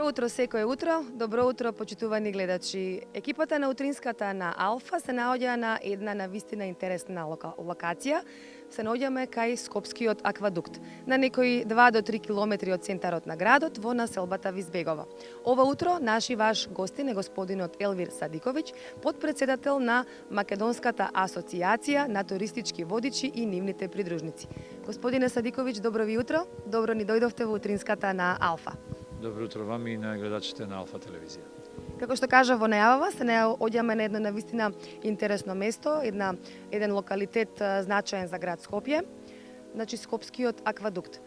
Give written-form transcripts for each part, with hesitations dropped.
утро секое утро, добро утро почитувани гледачи. Екипата на утринската на Алфа се наоѓа на една навистина интересна локација. Се наоѓаме кај Скопскиот аквадукт, на некои 2 до 3 километри од центарот на градот во населбата Визбегово. Ова утро наши ваш гостин е господинот Елвир Садиковиќ, подпредседател на Македонската асоциација на туристички водичи и нивните придружници. Господине Садиковиќ, добро ви утро. Добро ни дојдовте во утринската на Алфа. Добро утро вам и на гледачите на Алфа телевизија. Како што кажа во најавава, се наоѓаме на едно навистина интересно место, еден локалитет значаен за град Скопје, значи Скопскиот аквадукт.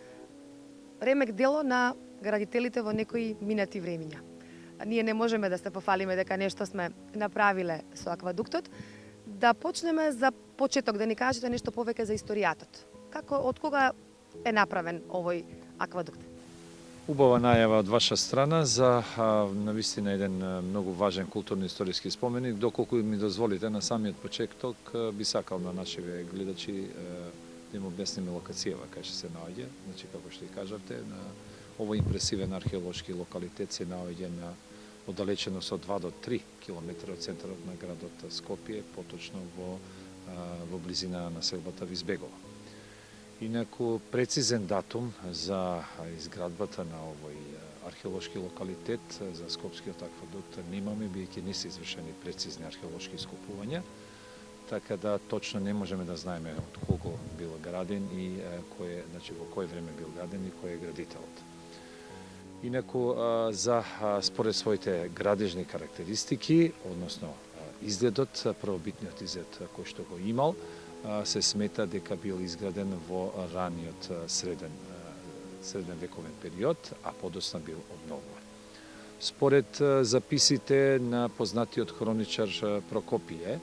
Ремек дело на градителите во некои минати времиња. Ние не можеме да се пофалиме дека нешто сме направиле со аквадуктот. Да почнеме за почеток, да ни кажете нешто повеќе за историјатот. Од кога е направен овој аквадукт? Убава најава од ваша страна за навистина еден многу важен културно-историски споменик. Доколку ми дозволите на самиот почеток, би сакал на нашите гледачи да им објасниме локацијава кај што се наоѓа. Значи, како што и кажавте, на овој импресивен археолошки локалитет се наоѓа на оддалеченост од 2 до 3 километри од центарот на градот Скопје, поточно во близина на населбата Визбегово. Инаку, прецизен датум за изградбата на овој археолошки локалитет за Скопскиот аквадукт немаме, биејќи не се извршени прецизни археолошки ископувања, така да точно не можеме да знаеме од колку бил граден и во кој време бил граден и кој е градителот. Инаку, според своите градежни карактеристики, односно изгледот, првобитниот изглед кој што го имал, се смета дека бил изграден во раниот среден вековен период, а подосна бил обновуван. Според записите на познатиот хроничар Прокопије,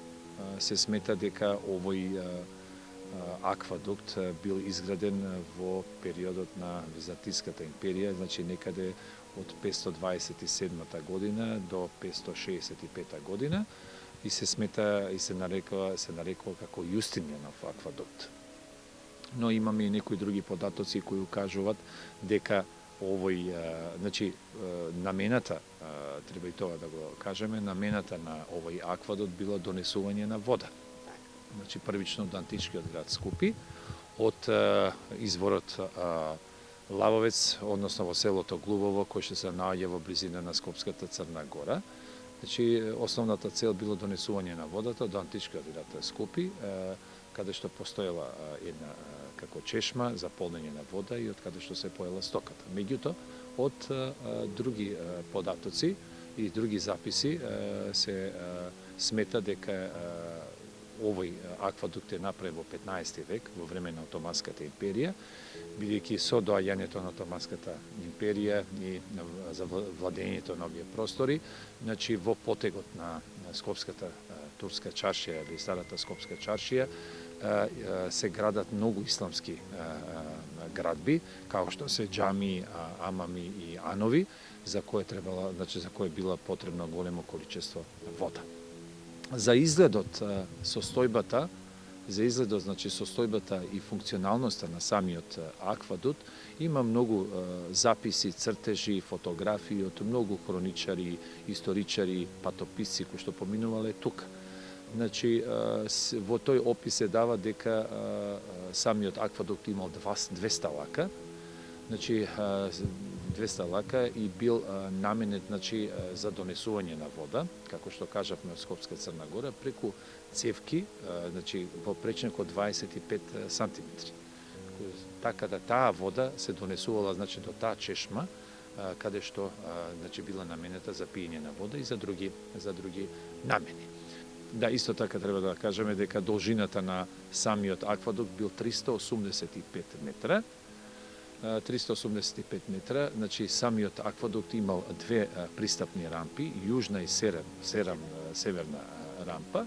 се смета дека овој аквадукт бил изграден во периодот на Византиската империја, значи некаде од 527 година до 565 година, и се смета и се нарекува како Јустинијанов аквадукт. Но имаме и некои други податоци кои укажуваат дека овој, значи намената, треба и тоа да го кажеме, намената на овој аквадукт била донесување на вода. Значи првично од античкиот град Скопје, од изворот Лавовец, односно во селото Глубово, кој што се наоѓа во близина на Скопската Црна Гора. Значи, основната цел било донесување на водата од античкиот град Скопје, каде што постоела една како чешма за полнење на вода и од каде што се поела стоката. Меѓутоа, од други податоци и други записи се смета дека овој аквадукт е направен во 15 век, во време на Отоманската империја, бидејќи со доаѓањето на Отоманската империја и за владењето на овие простори, значи во потегот на Скопската турска чаршија или старата Скопска чаршија, се градат многу исламски градби, како што се џамии, амами и анови, за кое било потребно големо количество вода. За изгледот, состојбата и функционалноста на самиот аквадукт има многу записи, цртежи, фотографии од многу хроничари, историчари, патописци кои што поминувале тука. Значи, во тој опис се дава дека самиот аквадукт имал 200 лака, значи 200 лака и бил наменет за донесување на вода, како што кажавме од Скопска Црна Гора, преку цевки, значи во пречник од 25 сантиметри. Така да таа вода се донесувала до таа чешма, каде што била наменета за пиење на вода и за други намени. Да, исто така треба да кажеме дека должината на самиот аквадукт бил 385 метра. 385 метра, значи самиот аквадукт имал две пристапни рампи, јужна и северна рампа,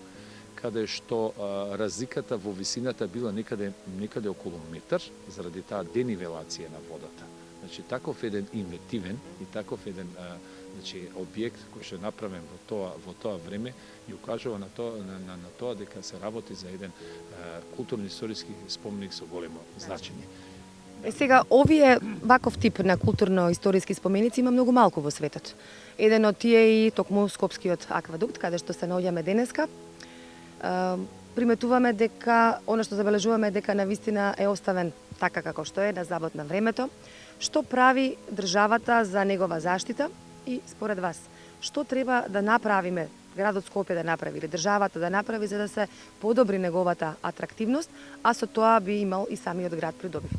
каде што разликата во висината била некаде околу метар, заради таа денивелација на водата. Значи, таков еден инвентивен и таков еден објект кој што е направен во тоа време и укажува на тоа дека се работи за еден културно-историски споменик со големо значење. Сега, овие ваков тип на културно-историски споменици има многу малку во светот. Еден од тие е и токму Скопскиот аквадукт, каде што се наоѓаме денеска. Приметуваме дека, она што забележуваме е дека навистина е оставен така како што е, на забот на времето. Што прави државата за негова заштита и според вас, што треба да направиме, градот Скопје да направи или државата да направи за да се подобри неговата атрактивност, а со тоа би имал и самиот град придобив?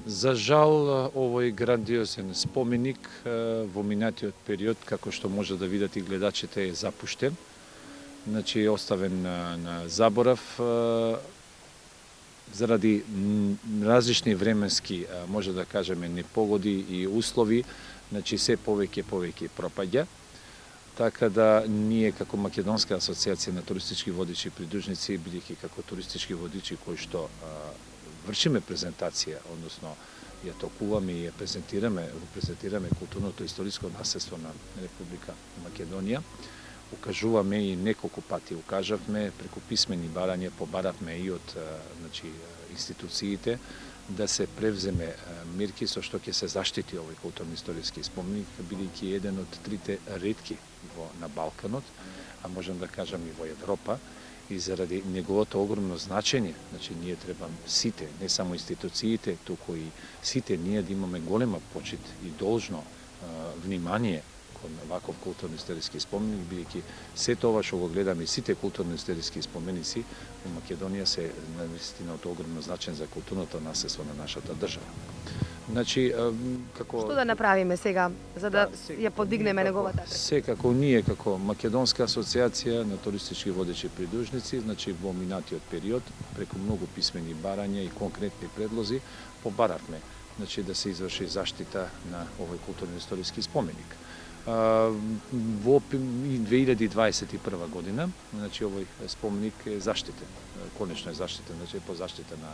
За жал, овој грандиозен споменик во минатиот период, како што може да видат и гледачите, е запуштен. Значи, оставен на заборав заради различни временски, може да кажеме, непогоди и услови, значи се повеќе пропаѓа. Така да ние како Македонска асоциација на туристички водичи и придружници, бидејќи како туристички водичи кои што вршиме презентација, односно ја токуваме и ја презентираме културното историско наследство на Република Македонија. Укажуваме и неколку пати укажавме, преку писмени барања побаравме и од институциите да се превземе мерки со што ќе се заштити овој културно-историски споменик, бидејќи еден од трите ретки на Балканот, а можем да кажам и во Европа, и заради неговото огромно значење, значи ние треба сите, не само институциите, туку и сите ние да имаме голема почит и должно внимание кон ваков културно-историски споменик, бидејќи сето ова што го гледаме и сите културно-историски споменици во Македонија се навистина од огромно значење за културното наследство на нашата држава. Значи, како... Што да направиме сега, за да ја подигнеме неговата атракtivност? Секако ние, како Македонска асоциација на туристички водечи придружници, значи во минатиот период, преку многу писмени барања и конкретни предлози, побаравме значи, да се изврши заштита на овој културно-историски споменик. Во 2021 година, значи овој споменик е заштитен, конечно е заштитен, значи по заштита на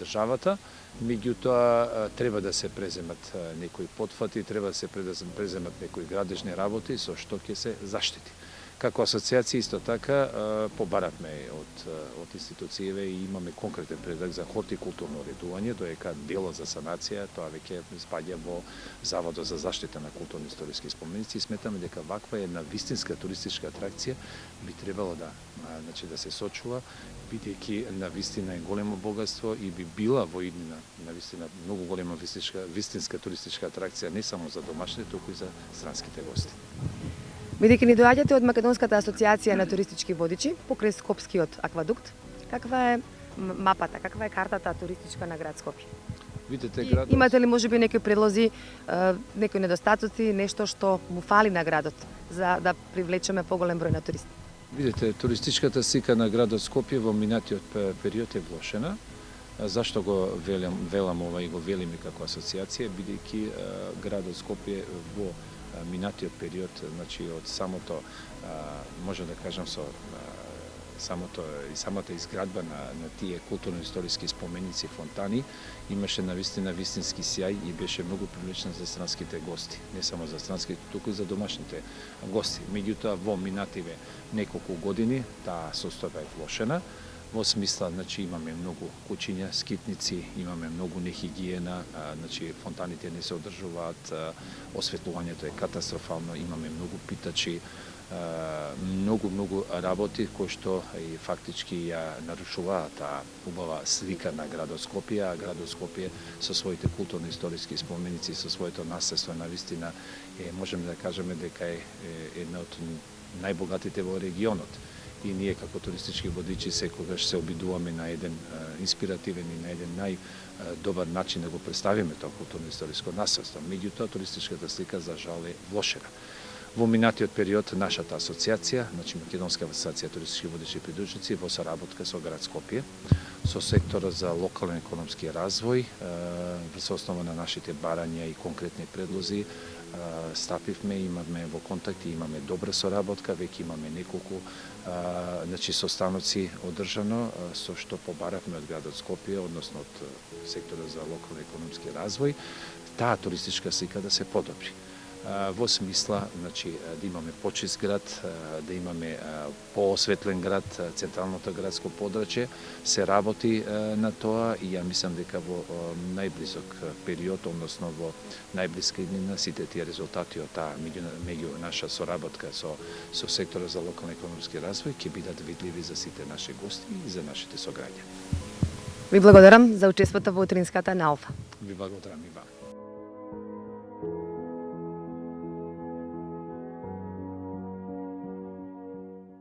државата, меѓутоа треба да се преземат некои потфати, треба да се преземат некои градежни работи со што ќе се заштити. Како асоциација исто така побаравме од институциите и имаме конкретен предлог за хортикултурно уредување, доека делот за санација, тоа веќе спаѓа во Заводот за заштита на културно-историски споменици и сметаме дека ваква една вистинска туристичка атракција би требало да се сочува, бидејќи навистина е големо богатство и би била во иднина навистина многу голема вистинска туристичка атракција не само за домашните, туку и за странските гости. Бидејќи ни доаѓате од Македонската асоциација на туристички водичи покрај Скопскиот аквадукт, каква е мапата, каква е картата туристичка на град Скопје? Видете градот. Имате ли можеби некои предлози, некои недостатоци, нешто што му фали на градот за да привлечеме поголем број на туристи? Видете, туристичката слика на градот Скопје во минатиот период е влошена. Зашто го велам ова и го велиме како асоциација, бидејќи градот Скопје во минатиот период, значи од самото, може да кажам со самата изградба на тие културно-историски споменици фонтани, имаше навистина вистински сјај и беше многу привлечен за странските гости, не само за странските, туку и за домашните гости. Меѓутоа во минативе неколку години таа состојба е влошена. Во смисла, значи имаме многу кучиња, скитници, имаме многу нехигиена, значи фонтаните не се одржуваат, осветлувањето е катастрофално, имаме многу питачи, многу работи кои што и фактички ја нарушуваат таа убава слика на градот Скопје, а градот Скопје со своите културно-историски споменици, со своето наследство навистина можеме да кажеме дека е една од најбогатите во регионот. И ние како туристички водичи секогаш се обидуваме на еден инспиративен и на еден најдобар начин да го представиме тоа културно-историско наследство. Меѓутоа, туристичката слика за жал е влошена. Во минатиот период нашата асоциација, значи Македонска асоциација туристички водичи и придружници, во соработка со град Скопје, со секторот за локален економски развој, со основа на нашите барања и конкретни предлози, стапивме, имаме во контакти, имаме добра соработка, веќе имаме неколку значи состаноци одржано, со што побаравме од градот Скопје, односно од секторот за локален економски развој, таа туристичка слика да се подобри. во смисла значи, да имаме почист град, да имаме поосветлен град, централното градско подрачје, се работи на тоа и ја мислам дека во најблизок период, односно во најблиска иднина, сите тие резултати од таа меѓу наша соработка со секторот за локален економски развој ќе бидат видливи за сите наши гости и за нашите сограѓани. Ви благодарам за учеството во утринската на Алфа. Ви благодарам и вам.